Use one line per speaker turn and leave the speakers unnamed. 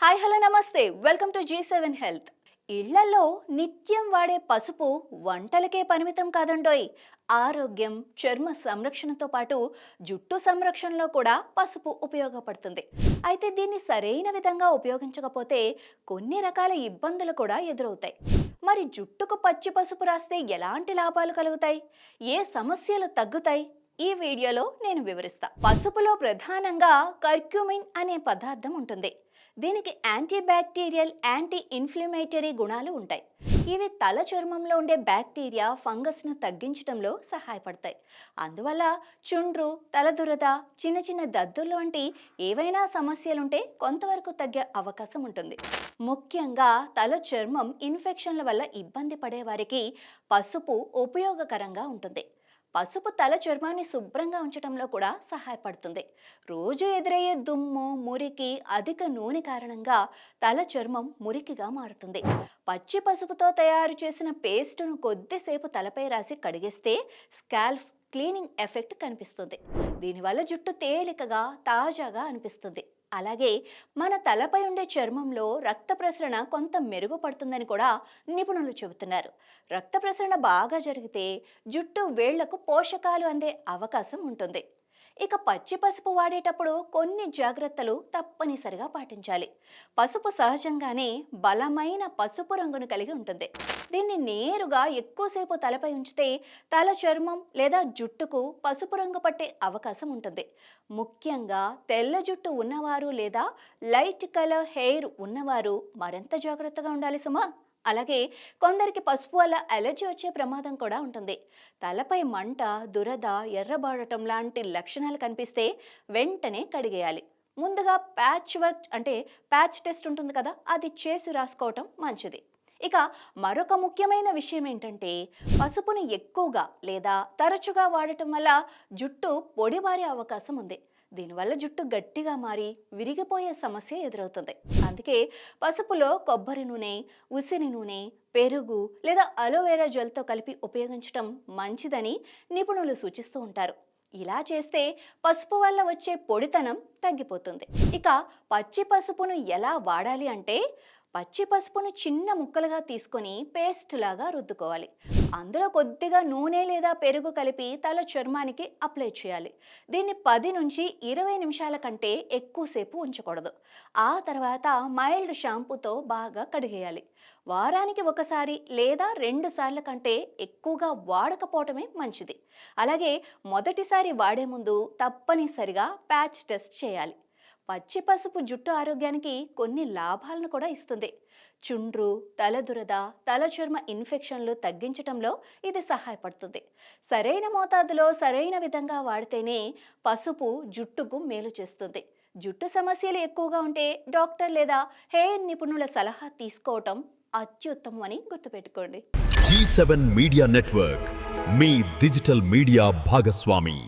Hi hello నమస్తే welcome to G7 health. ఇళ్లలో నిత్యం వాడే పసుపు వంటలకే పరిమితం కాదండోయ్. ఆరోగ్యం, చర్మ సంరక్షణతో పాటు జుట్టు సంరక్షణలో కూడా పసుపు ఉపయోగపడుతుంది. అయితే దీన్ని సరైన విధంగా ఉపయోగించకపోతే కొన్ని రకాల ఇబ్బందులు కూడా ఎదురవుతాయి. మరి జుట్టుకు పచ్చి పసుపు రాస్తే ఎలాంటి లాభాలు కలుగుతాయి, ఏ సమస్యలు తగ్గుతాయి, ఈ వీడియోలో నేను వివరిస్తా. పసుపులో ప్రధానంగా కర్క్యూమిన్ అనే పదార్థం ఉంటుంది. దీనికి యాంటీ బ్యాక్టీరియల్, యాంటీ ఇన్ఫ్లమేటరీ గుణాలు ఉంటాయి. ఇవి తల చర్మంలో ఉండే బ్యాక్టీరియా, ఫంగస్ను తగ్గించడంలో సహాయపడతాయి. అందువల్ల చుండ్రు, తలదురద, చిన్న చిన్న దద్దుర్లు వంటి ఏవైనా సమస్యలుంటే కొంతవరకు తగ్గే అవకాశం ఉంటుంది. ముఖ్యంగా తల చర్మం ఇన్ఫెక్షన్ల వల్ల ఇబ్బంది పడే వారికి పసుపు ఉపయోగకరంగా ఉంటుంది. పసుపు తల చర్మాన్ని శుభ్రంగా ఉంచడంలో కూడా సహాయపడుతుంది. రోజు ఎదురయ్యే దుమ్ము, మురికి, అధిక నూనె కారణంగా తల చర్మం మురికిగా మారుతుంది. పచ్చి పసుపుతో తయారు చేసిన పేస్టును కొద్దిసేపు తలపై రాసి కడిగేస్తే స్కాల్ప్ క్లీనింగ్ ఎఫెక్ట్ కనిపిస్తుంది. దీనివల్ల జుట్టు తేలికగా, తాజాగా అనిపిస్తుంది. అలాగే మన తలపై ఉండే చర్మంలో రక్త ప్రసరణ కొంత మెరుగుపడుతుందని కూడా నిపుణులు చెబుతున్నారు. రక్త ప్రసరణ బాగా జరిగితే జుట్టు వేళ్లకు పోషకాలు అందే అవకాశం ఉంటుంది. ఇక పచ్చి పసుపు వాడేటప్పుడు కొన్ని జాగ్రత్తలు తప్పనిసరిగా పాటించాలి. పసుపు సహజంగానే బలమైన పసుపు రంగును కలిగి ఉంటుంది. దీన్ని నేరుగా ఎక్కువసేపు తలపై ఉంచితే తల చర్మం లేదా జుట్టుకు పసుపు రంగు పట్టే అవకాశం ఉంటుంది. ముఖ్యంగా తెల్ల జుట్టు ఉన్నవారు లేదా లైట్ కలర్ హెయిర్ ఉన్నవారు మరింత జాగ్రత్తగా ఉండాలి సుమా. అలాగే కొందరికి పసుపు వల్ల అలర్జీ వచ్చే ప్రమాదం కూడా ఉంటుంది. తలపై మంట, దురద, ఎర్రబారటం లాంటి లక్షణాలు కనిపిస్తే వెంటనే కడిగేయాలి. ముందుగా ప్యాచ్ టెస్ట్ ఉంటుంది కదా, అది చేసి రాసుకోవటం మంచిది. ఇక మరొక ముఖ్యమైన విషయం ఏంటంటే, పసుపుని ఎక్కువగా లేదా తరచుగా వాడటం వల్ల జుట్టు పొడిబారే అవకాశం ఉంది. దీనివల్ల జుట్టు గట్టిగా మారి విరిగిపోయే సమస్య ఎదురవుతుంది. అందుకే పసుపులో కొబ్బరి నూనె, ఉసిరి నూనె, పెరుగు లేదా అలోవెరా జెల్తో కలిపి ఉపయోగించడం మంచిదని నిపుణులు సూచిస్తూ ఉంటారు. ఇలా చేస్తే పసుపు వల్ల వచ్చే పొడితనం తగ్గిపోతుంది. ఇక పచ్చి పసుపును ఎలా వాడాలి అంటే, పచ్చి పసుపును చిన్న ముక్కలుగా తీసుకొని పేస్ట్ లాగా రుద్దుకోవాలి. అందులో కొద్దిగా నూనె లేదా పెరుగు కలిపి తల చర్మానికి అప్లై చేయాలి. దీన్ని 10 నుంచి 20 నిమిషాల కంటే ఎక్కువసేపు ఉంచకూడదు. ఆ తర్వాత మైల్డ్ షాంపూతో బాగా కడిగేయాలి. వారానికి ఒకసారి లేదా 2 సార్ల కంటే ఎక్కువగా వాడకపోవటమే మంచిది. అలాగే మొదటిసారి వాడే ముందు తప్పనిసరిగా ప్యాచ్ టెస్ట్ చేయాలి. పచ్చి పసుపు జుట్టు ఆరోగ్యానికి కొన్ని లాభాలను కూడా ఇస్తుంది. చుండ్రు, తలదురద, తల చర్మ ఇన్ఫెక్షన్లు తగ్గించటంలో ఇది సహాయపడుతుంది. సరైన మోతాదులో సరైన విధంగా వాడితేనే పసుపు జుట్టుకు మేలు చేస్తుంది. జుట్టు సమస్యలు ఎక్కువగా ఉంటే డాక్టర్ లేదా హెయిర్ నిపుణుల సలహా తీసుకోవటం అత్యుత్తమం అని గుర్తుపెట్టుకోండి.
G7 మీడియా నెట్వర్క్, మీ డిజిటల్ మీడియా భాగస్వామి.